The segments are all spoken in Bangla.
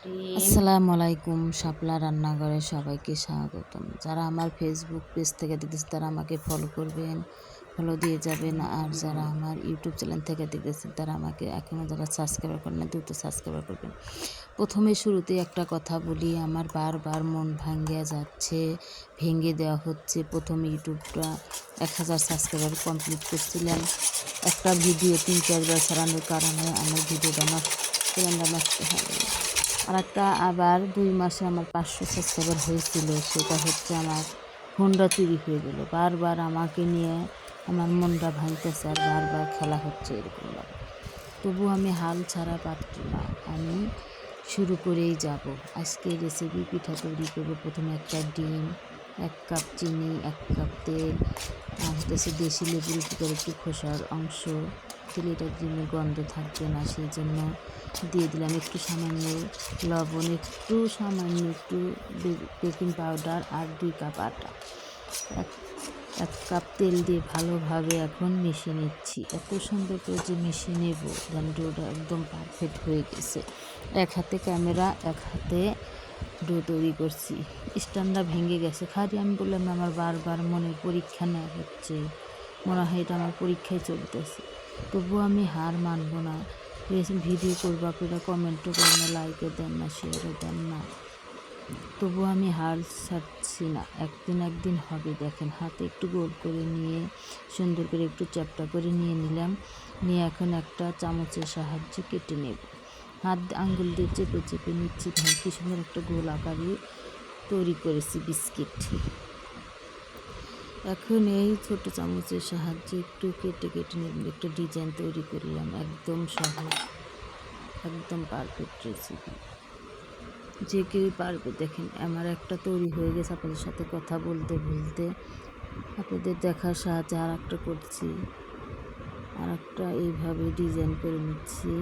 আসসালামু আলাইকুম। শাপলা রান্নাঘরে সবাইকে স্বাগতম। যারা আমার ফেসবুক পেজ থেকে দেখতেছে তারা আমাকে ফলো করবেন, ফলো দিয়ে যাবেন। আর যারা আমার ইউটিউব চ্যানেল থেকে দেখতেছেন তারা আমাকে এখনও যারা সাবস্ক্রাইব করেন না দ্রুত সাবস্ক্রাইব করবেন। প্রথমে শুরুতে একটা কথা বলি, আমার বারবার মন ভাঙ্গিয়া যাচ্ছে, ভেঙে দেওয়া হচ্ছে। প্রথমে ইউটিউবটা 1000 সাবস্ক্রাইবার কমপ্লিট করছিলাম। একটা ভিডিও 3-4 বার ছাড়ানোর কারণে আমার ভিডিওটা নষ্ট হয়ে গেল। আর একটা আবার 2 মাসে আমার 500 সাবস্ক্রাইবার হয়েছিল, সেটা হচ্ছে আমার ফোনটা চুরি হয়ে গেল। বারবার আমাকে নিয়ে আমার মনটা ভাঙতেছে আর বারবার খেলা হচ্ছে এরকমভাবে। তবু আমি হাল ছাড়া পাত্র না, আমি শুরু করেই যাব। আজকে রেসিপি পিঠা তৈরি করবো। প্রথমে একটা ডিম, 1 কাপ চিনি, 1 কাপ তেল, আর হচ্ছে দেশি লেবুর ভিতরে একটু খোসার অংশ দিলে এটা ডিমের গন্ধ থাকবে না, সেই জন্য দিয়ে দিলাম একটু সামান্য লবণ, একটু বেকিং পাউডার আর 2 কাপ আটা। 1 কাপ তেল দিয়ে ভালোভাবে এখন মিশিয়ে নিচ্ছি। এত সুন্দর করে যে মিশিয়ে নেব যেন ডোটা একদম পারফেক্ট হয়ে গেছে। এক হাতে ক্যামেরা, এক হাতে ডো তৈরি করছি। স্ট্যান্ডটা ভেঙে গেছে। খালি আমি বললাম আমার বারবার মনের পরীক্ষা নেওয়া হচ্ছে, মনে হয় এটা আমার পরীক্ষায় চলতেছে। তবুও আমি হার মানব না। ভিডিও করবো, আপনারা কমেন্টও করেন না, লাইকও দেন না, শেয়ারও দেন না। তবুও আমি হার ছাড়ছি না। একদিন হবে। দেখেন, হাতে একটু গোল করে নিয়ে সুন্দর করে একটু চ্যাপ্টা করে নিয়ে নিলাম। নিয়ে এখন একটা চামচের সাহায্যে কেটে নেব। আঙ্গুল দিয়ে চেপে নিচ্ছি। দেখেন কি সুন্দর একটা গোল আকারে তৈরি করেছি বিস্কিট। এখন এই ছোট চামচের সাহায্যে একটু কেটে নেব, একটা ডিজাইন তৈরি করলাম। একদম সহজ, একদম পারফেক্ট রেসিপি, যে কেউ পারবে। দেখেন আমার একটা তৈরি হয়ে গেছে। আপনাদের সাথে কথা বলতে আপনাদের দেখার সাহায্যে আর একটা করছি, আর একটা এইভাবে ডিজাইন করে নিচ্ছি।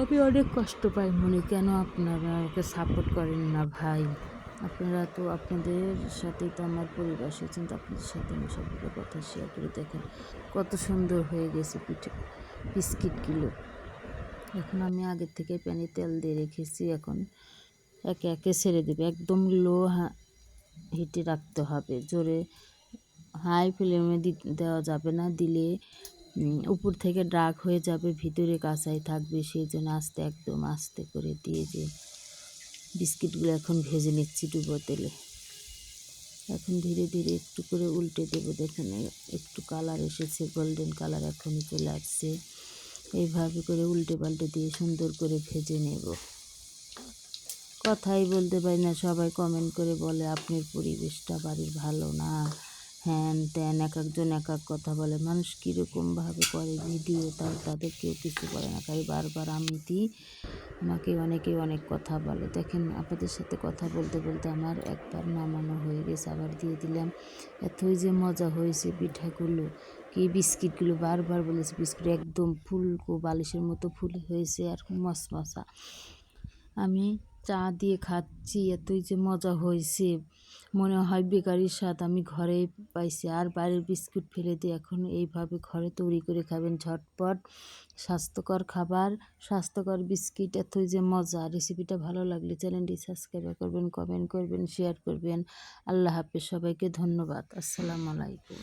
আমি অনেক কষ্ট পাই মনে, কেন আপনারা ওকে সাপোর্ট করেন না ভাই? আপনারা তো, আপনাদের সাথেই তো আমার পরিবার, সেজন্য আপনাদের সাথে আমি সবগুলো কথা শেয়ার করে। দেখেন কত সুন্দর হয়ে গেছে বিস্কিটগুলো। এখন আমি আগের থেকে প্যানে তেল দিয়ে রেখেছি। এখন একে একে ছেড়ে দেবে। একদম লো হিটে রাখতে হবে, জোরে হাই ফ্লেমে দেওয়া যাবে না। দিলে উপর থেকে ডার্ক হয়ে যাবে, ভিতরে কাঁচাই থাকবে। সেই জন্য একদম আস্তে করে দিয়ে যে বিস্কিটগুলো এখন ভেজে নিচ্ছি ডুবো তেলে। এখন ধীরে ধীরে একটু করে উল্টে দেবো। দেখেন একটু কালার এসেছে, গোল্ডেন কালার এখনই চলে আসছে। এইভাবে করে উল্টে পাল্টে দিয়ে সুন্দর করে ভেজে নেব। কথাই বলতে পারি না, সবাই কমেন্ট করে বলে আপনার পরিবেশটা বাড়ির ভালো না, হ্যান ত্যান, এক একজন এক এক কথা বলে। মানুষ কীরকমভাবে করে ভিডিও, তাদের কেউ কিছু বলে না, তাই বারবার আমাকে অনেকেই অনেক কথা বলে। দেখেন আপনাদের সাথে কথা বলতে বলতে আমার একবার নামানো হয়ে গেছে, আবার দিয়ে দিলাম। এতই যে মজা হয়েছে পিঠাগুলো, কি বিস্কিটগুলো বারবার বলেছে, বিস্কিট একদম ফুলকো বালিশের মতো ফুল হয়েছে আর মশমশা। আমি চা দিয়ে খাচ্ছি, এতই যে মজা হয়েছে, মনে হয় বেকারির স্বাদ আমি ঘরে পাইছি। আর বাইরের বিস্কুট ফেলে দিয়ে এখন এইভাবে ঘরে তৈরি করে খাবেন, ঝটপট স্বাস্থ্যকর খাবার, স্বাস্থ্যকর বিস্কিট। এতই যে মজা। রেসিপিটা ভালো লাগলে চ্যানেলটি সাবস্ক্রাইব করবেন, কমেন্ট করবেন, শেয়ার করবেন। আল্লাহ হাফেজ, সবাইকে ধন্যবাদ। আসসালামু আলাইকুম।